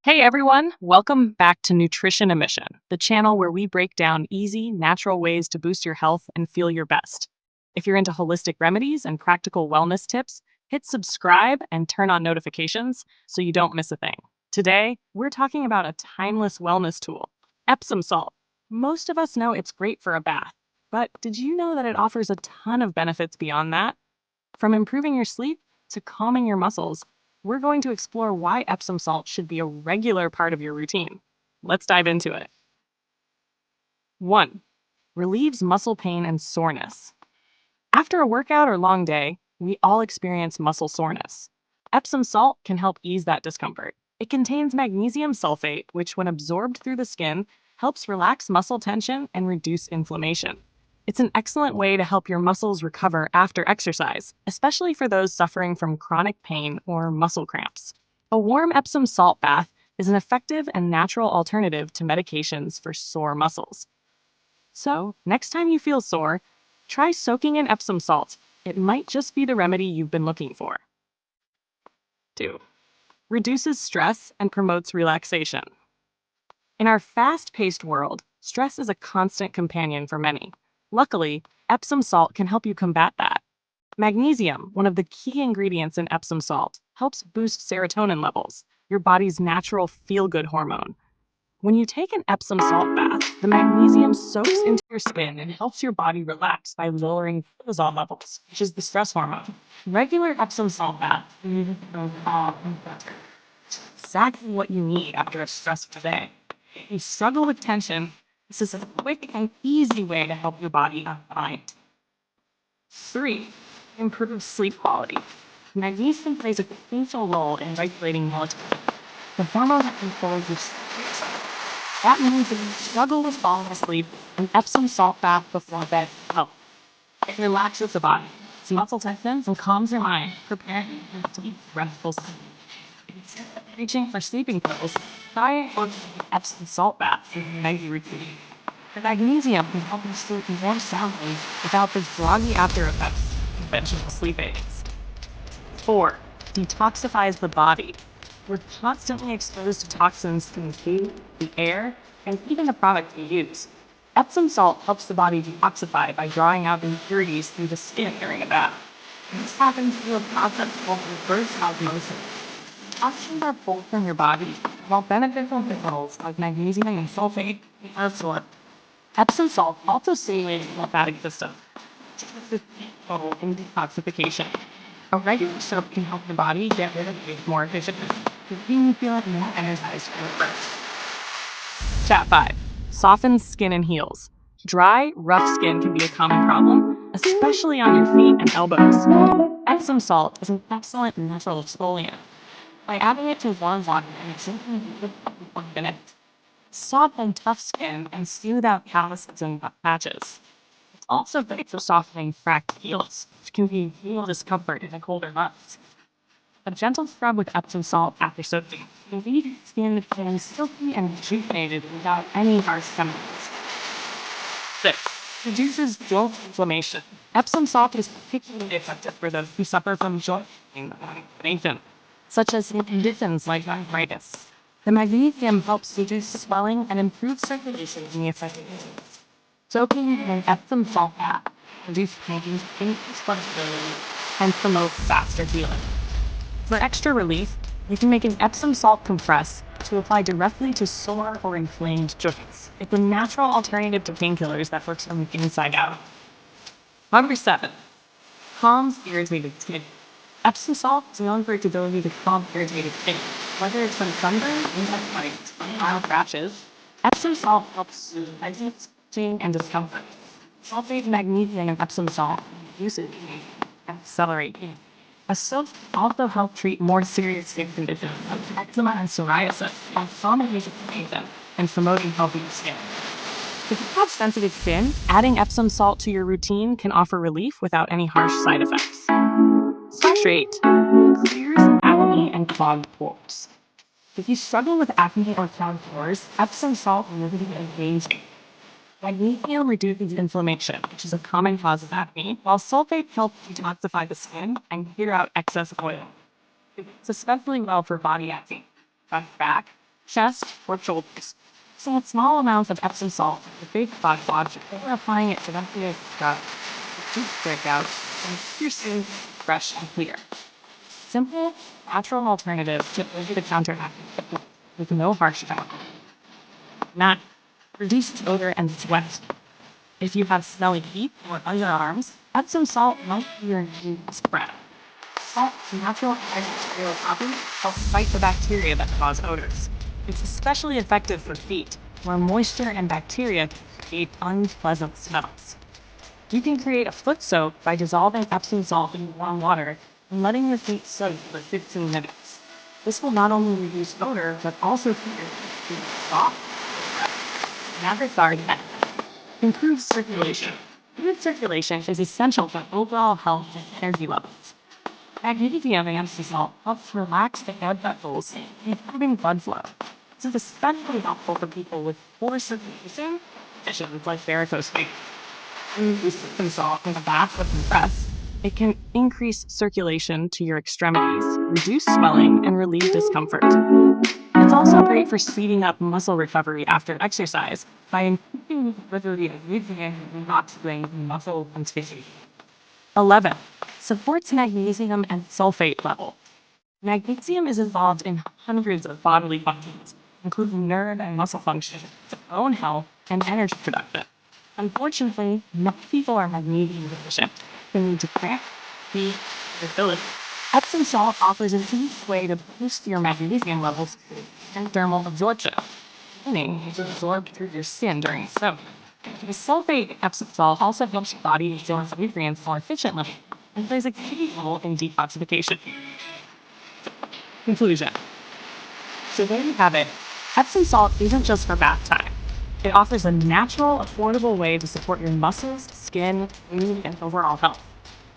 Hey everyone, welcome back to Nutrition Emission, the channel where we break down easy, natural ways to boost your health and feel your best. If you're into holistic remedies and practical wellness tips, hit subscribe and turn on notifications so you don't miss a thing. Today, we're talking about a timeless wellness tool, Epsom salt. Most of us know it's great for a bath, but did you know that it offers a ton of benefits beyond that? From improving your sleep to calming your muscles, we're going to explore why Epsom salt should be a regular part of your routine. Let's dive into it. 1. Relieves muscle pain and soreness. After a workout or long day, we all experience muscle soreness. Epsom salt can help ease that discomfort. It contains magnesium sulfate, which, when absorbed through the skin, helps relax muscle tension and reduce inflammation. It's an excellent way to help your muscles recover after exercise, especially for those suffering from chronic pain or muscle cramps. A warm Epsom salt bath is an effective and natural alternative to medications for sore muscles. So, next time you feel sore, try soaking in Epsom salt. It might just be the remedy you've been looking for. 2. Reduces stress and promotes relaxation. In our fast-paced world, stress is a constant companion for many. Luckily, Epsom salt can help you combat that. Magnesium, one of the key ingredients in Epsom salt, helps boost serotonin levels, your body's natural feel-good hormone. When you take an Epsom salt bath, the magnesium soaks into your skin and helps your body relax by lowering cortisol levels, which is the stress hormone. Regular Epsom salt bath exactly what you need after a stressful day. If you struggle with tension, this is a quick and easy way to help your body unwind. 3. Improve sleep quality. Magnesium plays a crucial role in regulating melatonin, the hormone that controls your sleep cycle. That means if you struggle with falling asleep, an Epsom salt bath before bed can help. It relaxes the body, it's muscle tension, and calms your mind, preparing you for deep, restful sleep. Instead of reaching for sleeping pills, try Epsom salt baths in your nightly routine. The magnesium can help you sleep more soundly without the groggy after effects of conventional sleep aids. 4. Detoxifies the body. We're constantly exposed to toxins from the food, the air, and even the product we use. Epsom salt helps the body detoxify by drawing out impurities through the skin during a bath. This happens through a process called reverse osmosis. Toxins are pulled from your body, while beneficial minerals like magnesium and sulfate are absorbed. Epsom salt also stimulates the lymphatic system, which is role in detoxification. A regular soap can help the body get rid of waste more efficiently, making you feel more energized and refreshed. Step 5. Softens skin and heals. Dry, rough skin can be a common problem, especially on your feet and elbows. Epsom salt is an excellent natural exfoliant. By adding it to warm water and simply for 1 minute, soften tough skin and smooth out calluses and patches. It's also great for softening cracked heels, which can be real discomfort in the colder months. A gentle scrub with Epsom salt after soaking can leave your skin feeling silky and rejuvenated without any harsh chemicals. 6. Reduces joint inflammation. Epsom salt is particularly effective for those who suffer from joint inflammation, such as in conditions like arthritis. The magnesium helps reduce swelling and improve circulation in the affected areas. Soaking in an Epsom salt bath reduces pain, increase flexibility, and promote faster healing. For extra relief, you can make an Epsom salt compress to apply directly to sore or inflamed joints. It's a natural alternative to painkillers that works from the inside out. Number 7. Calms irritated skin. Epsom salt is known for its ability to calm irritated skin. Whether it's from sunburn, insect bites, or mild rashes, Epsom salt helps soothe redness, itching, and discomfort. Sulfate, magnesium, and Epsom salt usage can accelerate healing. A soap also helps treat more serious skin conditions like eczema and psoriasis by calming inflammation and promoting healthy skin. If you have sensitive skin, adding Epsom salt to your routine can offer relief without any harsh side effects. Step 8. Clears acne and clogged pores. If you struggle with acne or clogged pores, Epsom salt will be amazing. Magnesium reduces inflammation, which is a common cause of acne, while sulfate helps detoxify the skin and clear out excess oil. It's especially well for body acne, back, chest, or shoulders. So with small amounts of Epsom salt, the big body wash, before applying it directly to the gut, the teeth break out, and your skin fresh and clear. Simple, natural alternative to over-the-counter active with no harsh chemical. Not reduced odor and sweat. If you have smelly feet or underarms, Epsom salt won't be your new spread. Salt's natural antibacterial properties help fight the bacteria that cause odors. It's especially effective for feet, where moisture and bacteria can create unpleasant smells. You can create a foot soak by dissolving Epsom salt in warm water and letting your feet soak for 15 minutes. This will not only reduce odor, but also keep your feet soft and fresh. Never start again. Improves circulation. Good circulation is essential for overall health and energy levels. Magnesium in Epsom salt helps relax the blood vessels, improving blood flow. This is especially helpful for people with poor circulation conditions like varicose veins. When you use Epsom salt in a bath or compress, it can increase circulation to your extremities, reduce swelling, and relieve discomfort. It's also great for speeding up muscle recovery after exercise by increasing the ability of nutrients and oxidating muscle and tissue. 11. Supports magnesium and sulfate level. Magnesium is involved in hundreds of bodily functions, including nerve and muscle function, bone health, and energy production. Unfortunately, most people are magnesium deficient, can lead to cramp, fatigue, and irritability. Epsom salt offers an easy way to boost your magnesium levels and thermal absorption, meaning it's absorbed through your skin during soak. The sulfate Epsom salt also helps your body absorb nutrients more efficiently and plays a key role in detoxification. Conclusion. So there you have it. Epsom salt isn't just for bath time. It offers a natural, affordable way to support your muscles, skin, mood, and overall health.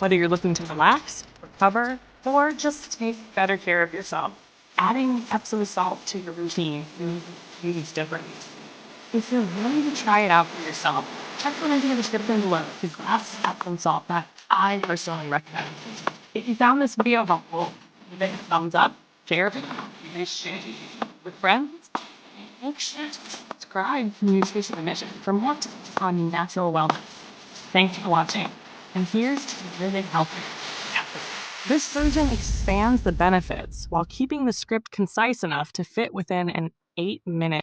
Whether you're looking to relax, recover, or just take better care of yourself, adding Epsom salt to your routine is different. If you're willing to try it out for yourself, check the link in the description below to glass Epsom salt that I personally recommend. If you found this video helpful, give it a thumbs up, share it with friends, and make sure to subscribe to Nutrition Emission for more tips on natural wellness. Thanks for watching, and here's to living healthy. This version expands the benefits while keeping the script concise enough to fit within an 8-minute